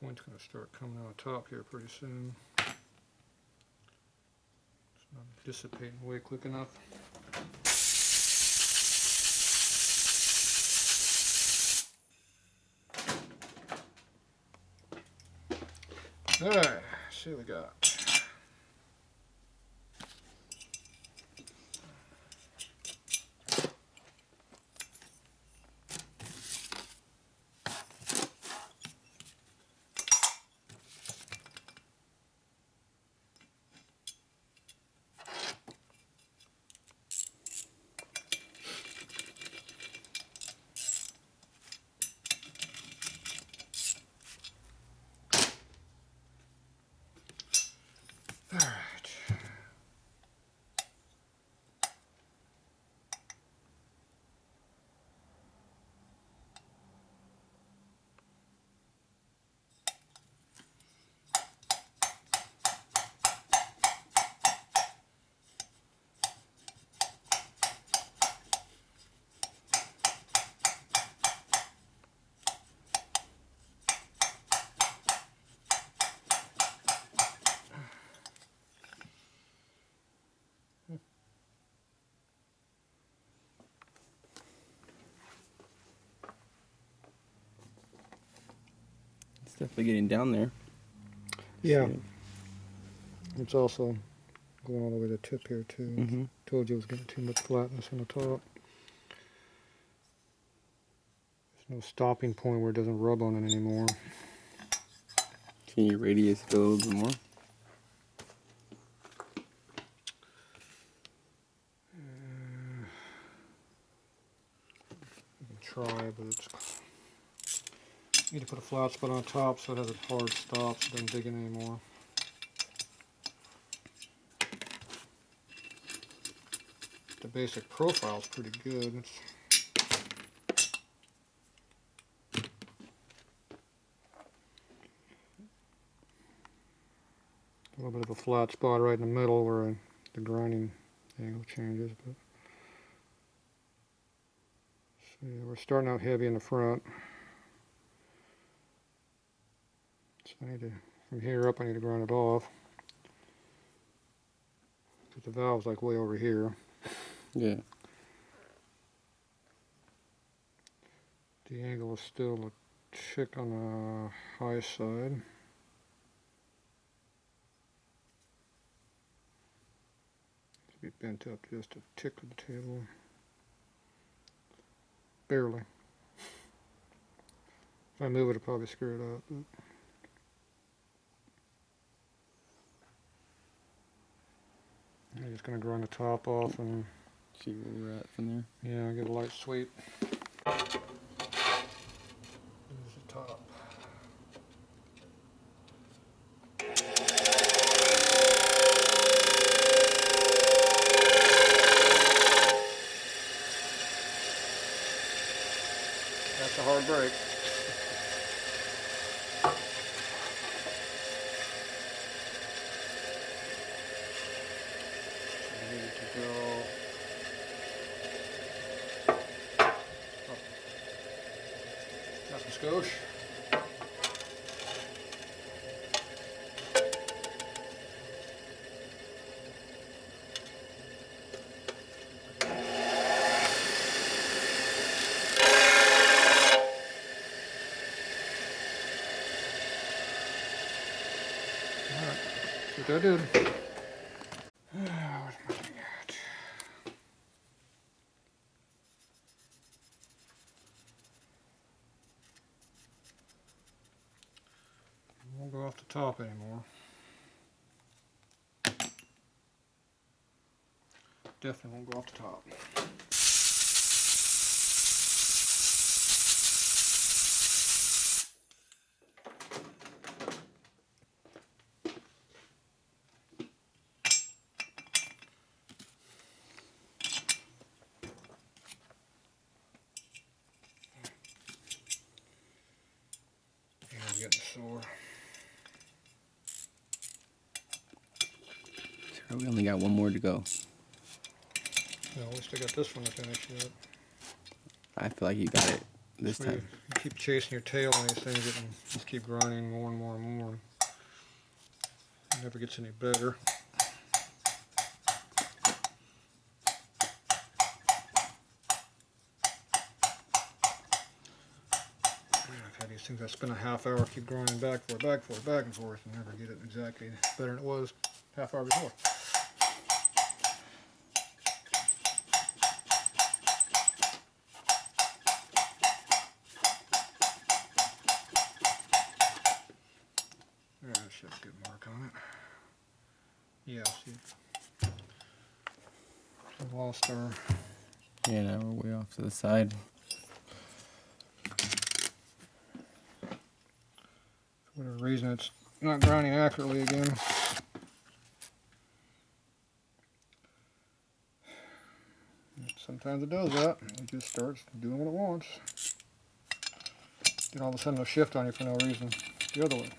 point's going to start coming out top here pretty soon. It's not dissipating away quick enough. Alright, see what we got. Alright. It's definitely getting down there. Yeah. It's also going all the way to the tip here too. Told you it was getting too much flatness on the top. There's no stopping point where it doesn't rub on it anymore. Can you radius it a little bit more? You can try, but it's... You need to put a flat spot on top so it has a hard stop so it doesn't dig in anymore. The basic profile is pretty good. It's a little bit of a flat spot right in the middle where the grinding angle changes. But so yeah, we're starting out heavy in the front. So I need to, from here up, I need to grind it off. Because the valve's like way over here. Yeah. The angle is still a tick on the high side. Be bent up just a tick of the table. Barely. If I move it, it'll probably screw it up. But I'm just going to grind the top off and see where we're at from there. Yeah, get a light sweep. There's the top. That's a hard break. So we need it to go up. Up a skosh. Alright, see what that did. What am I looking at? Won't go off the top anymore. Definitely won't go off the top. Yeah, I'm getting sore. So we only got one more to go. No, we still got this one to finish yet. I feel like you got it this So you time. keep chasing your tail on these things and just keep grinding more and more and more. It never gets any better. I've had these things I spend a half hour keep grinding back and forth, and never get it exactly better than it was half hour before. Yeah, that should have a good mark on it. Yeah, see. We lost our. Yeah, now we're way off to the side. For whatever reason, it's not grinding accurately again. Sometimes it does that. It just starts doing what it wants. Then all of a sudden it'll shift on you for no reason. The other way.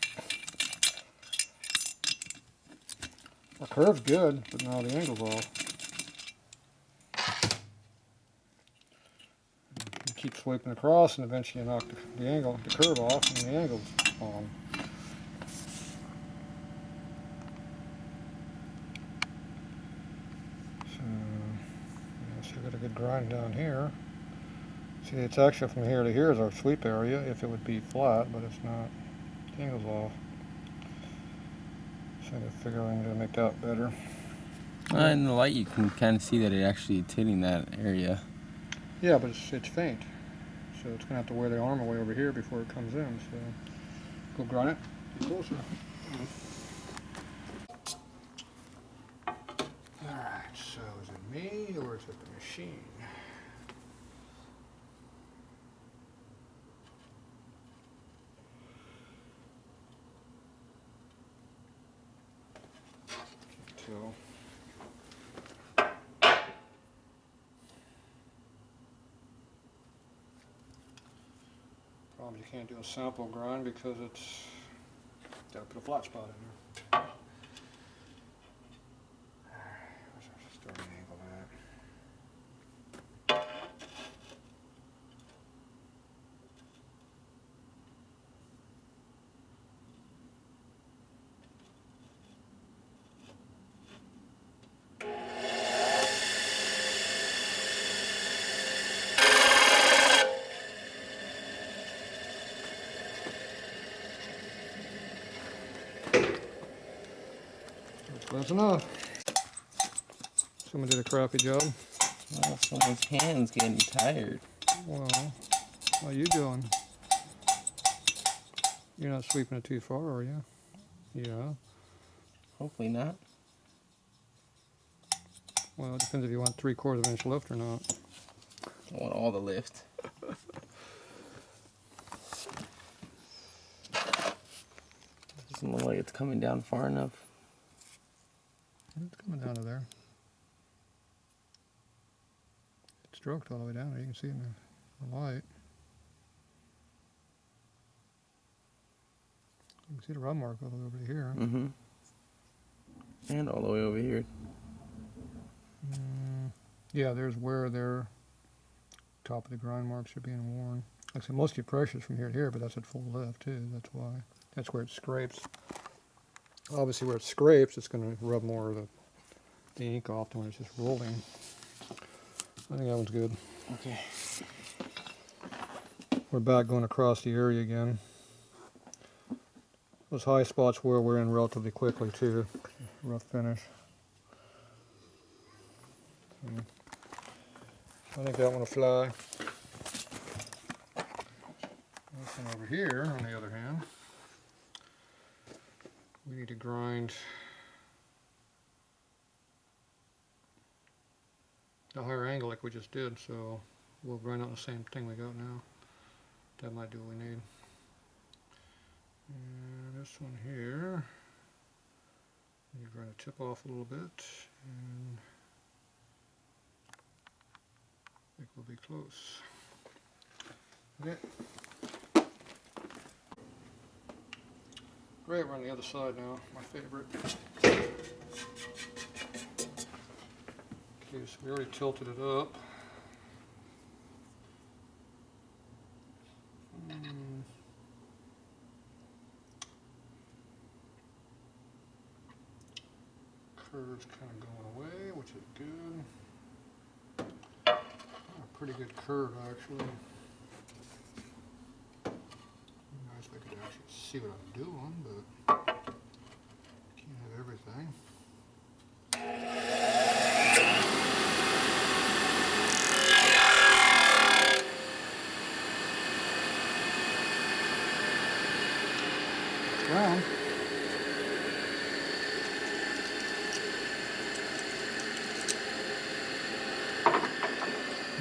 Our curve's good, but now the angle's off. You keep sweeping across, and eventually you knock the curve off, and the angle's on. So, yeah, so we got a good grind down here. See, it's actually from here to here is our sweep area, if it would be flat, but it's not. The angle's off. So I gotta figure out I'm gonna make that better. In the light, you can kind of see that it actually is hitting that area. Yeah, but it's faint. So it's gonna have to wear the arm away over here before it comes in. So go grind it. Get closer. Alright, so is it me or is it the machine? Can't tell. Problem is you can't do a sample grind because it's gotta put a flat spot in there. Where's our starting angle at? Close enough. Someone did a crappy job. Well, someone's hand's getting tired. Well, how are you doing? You're not sweeping it too far, are you? Yeah. Hopefully not. Well, it depends if you want 3/4 inch lift or not. I want all the lift. Doesn't look like it's coming down far enough. It's coming down to there. It's stroked all the way down there. You can see it in the light. You can see the rub mark all the way over to here. Mm-hmm. And all the way over here. Yeah, there's where their top of the grind marks are being worn. Like I said, most of your pressure's from here to here, but that's at full lift too. That's why. That's where it scrapes. Obviously, where it scrapes, it's going to rub more of the ink off than when it's just rolling. I think that one's good. Okay. We're back going across the area again. Those high spots where we're in relatively quickly too. Rough finish. I think that one will fly. This one over here, on the other hand, we need to grind a higher angle like we just did, so we'll grind out the same thing we got now. That might do what we need. And this one here, you grind the tip off a little bit, and I think we'll be close. Okay. Great, we're on the other side now, my favorite. Okay, so we already tilted it up. curve's kind of going away, which is good. A pretty good curve, actually. Nice if I could actually see what I'm doing, but can't have everything. Round.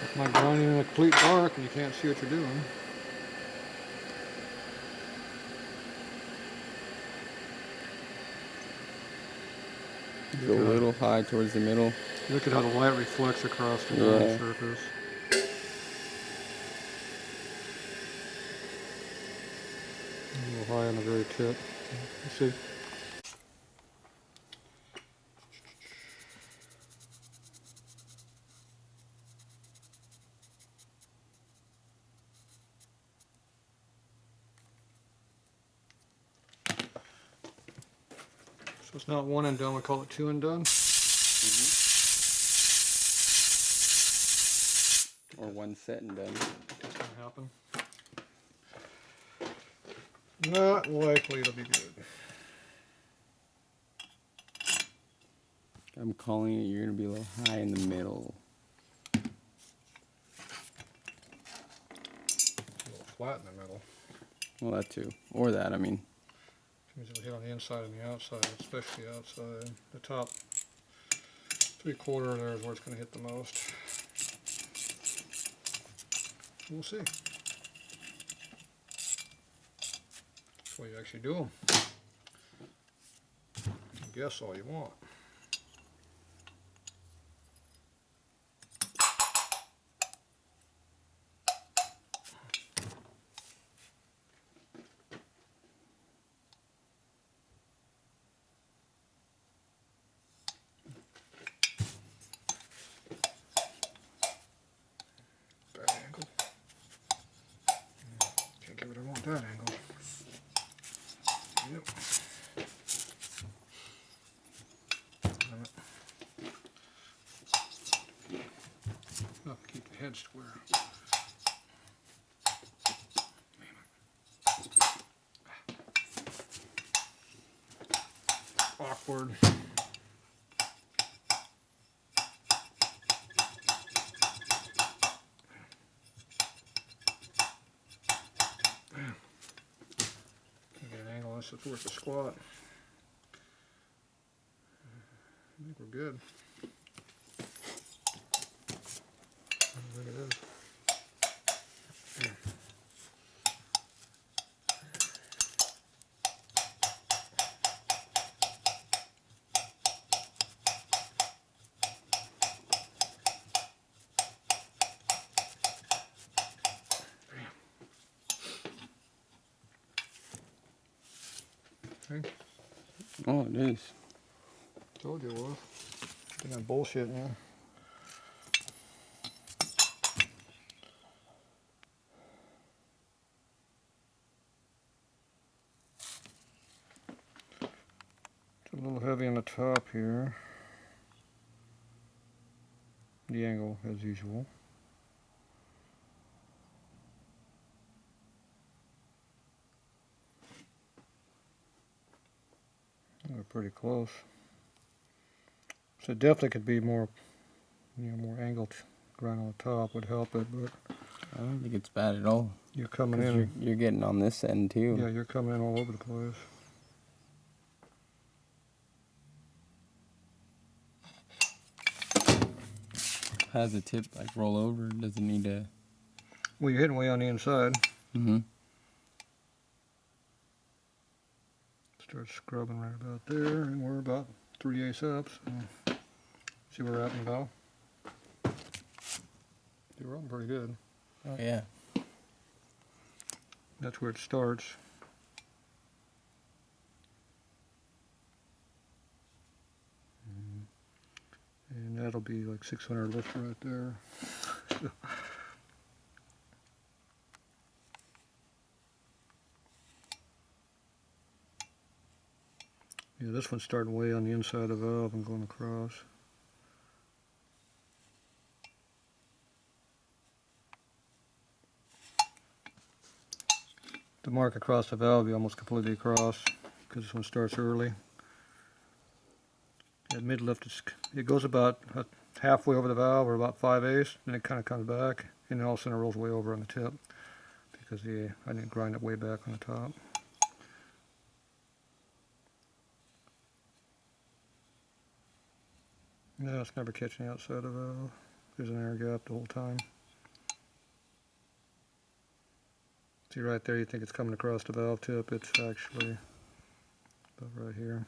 It's like grinding in a complete dark and you can't see what you're doing. It's a little high towards the middle. Look at how the light reflects across the grind surface. A little high on the very tip. Let's see. So it's not one and done, we call it two and done. Or one set and done. That's gonna happen. Not likely it'll be good. I'm calling it, you're gonna be a little high in the middle. A little flat in the middle. Well, that too. Or that, I mean. Means it'll hit on the inside and the outside, especially the outside. The top 3/4 there is where it's going to hit the most. We'll see. That's what you actually do them. Guess all you want. That angle. Yep. Oh, keep the head square. Awkward. It's worth a squat. I think we're good. Look at this. Okay. Oh, it is. Told you it was. I think I'm bullshitting you. It's a little heavy on the top here. The angle, as usual. We're pretty close. So it definitely could be more, more angled grind on the top would help it, but I don't think it's bad at all. you're coming in. You're getting on this end too. Yeah, you're coming in all over the place. How does the tip like roll over? Does it need to? Well, you're hitting way on the inside. Mm-hmm. Start scrubbing right about there, and we're about 3/8 up. So see where we're at in the bow. You're running pretty good. Oh yeah. That's where it starts. And that'll be like 600 lift right there. Yeah, this one's starting way on the inside of the valve and going across. The mark across the valve will be almost completely across because this one starts early. At mid lift, it goes about halfway over the valve, or about 5/8, and it kind of comes back, and then all of a sudden it rolls way over on the tip because I didn't grind it way back on the top. No, it's never catching the outside of the valve. There's an air gap the whole time. See right there, you think it's coming across the valve tip. It's actually about right here.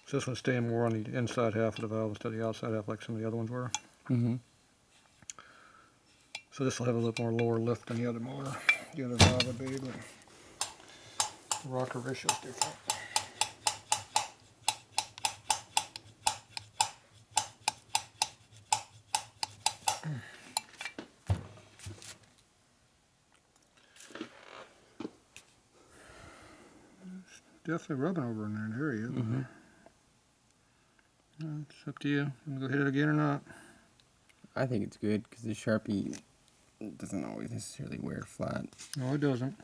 So this one's staying more on the inside half of the valve instead of the outside half like some of the other ones were. Mm-hmm. So this will have a little more lower lift than the other motor. The other valve would be, but the rocker ratio is different. Definitely rubbing over in there in the area. Mm-hmm. It's up to you. I'm gonna go hit it again or not. I think it's good because the Sharpie doesn't always necessarily wear flat. No, it doesn't.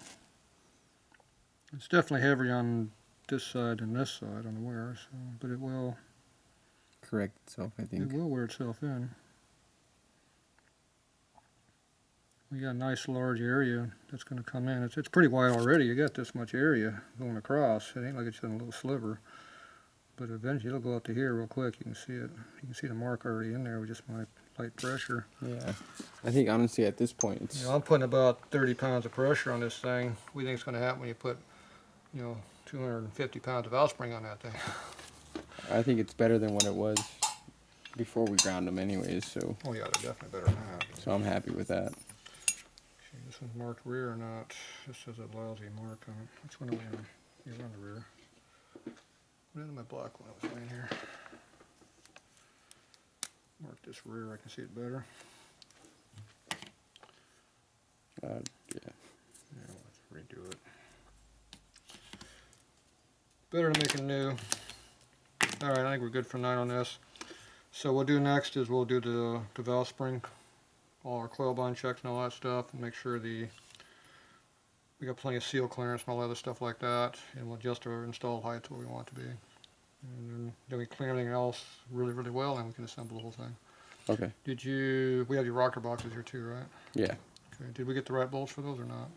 It's definitely heavier on this side than this side on the wear, so, but it will Correct itself, I think. it will wear itself in. We got a nice large area that's going to come in. It's pretty wide already. You got this much area going across. It ain't like it's in a little sliver. But eventually it'll go up to here real quick. You can see it. You can see the mark already in there with just my light pressure. Yeah. I think honestly at this point it's... You know, I'm putting about 30 pounds of pressure on this thing. What do you think it's going to happen when you put, 250 pounds of valve spring on that thing? I think it's better than what it was before we ground them anyways, so... Oh yeah, they're definitely better than that. So I'm happy with that. See, this one's marked rear or not? This has a lousy mark on it. Which one are we on? You're on the rear. What is my black one that was laying here? Mark this rear, I can see it better. Yeah. Yeah, let's redo it. Better to make it new. Alright, I think we're good for 9 on this. So what we'll do next is we'll do the valve spring, all our coil bond checks and all that stuff, and make sure we got plenty of seal clearance and all other stuff like that, and we'll adjust our install height to where we want it to be. And then we clean everything else really, really well, and we can assemble the whole thing. Okay. We have your rocker boxes here too, right? Yeah. Okay. Did we get the right bolts for those or not?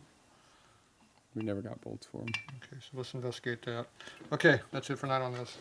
We never got bolts for them. Okay, so let's investigate that. Okay, that's it for 9 on this.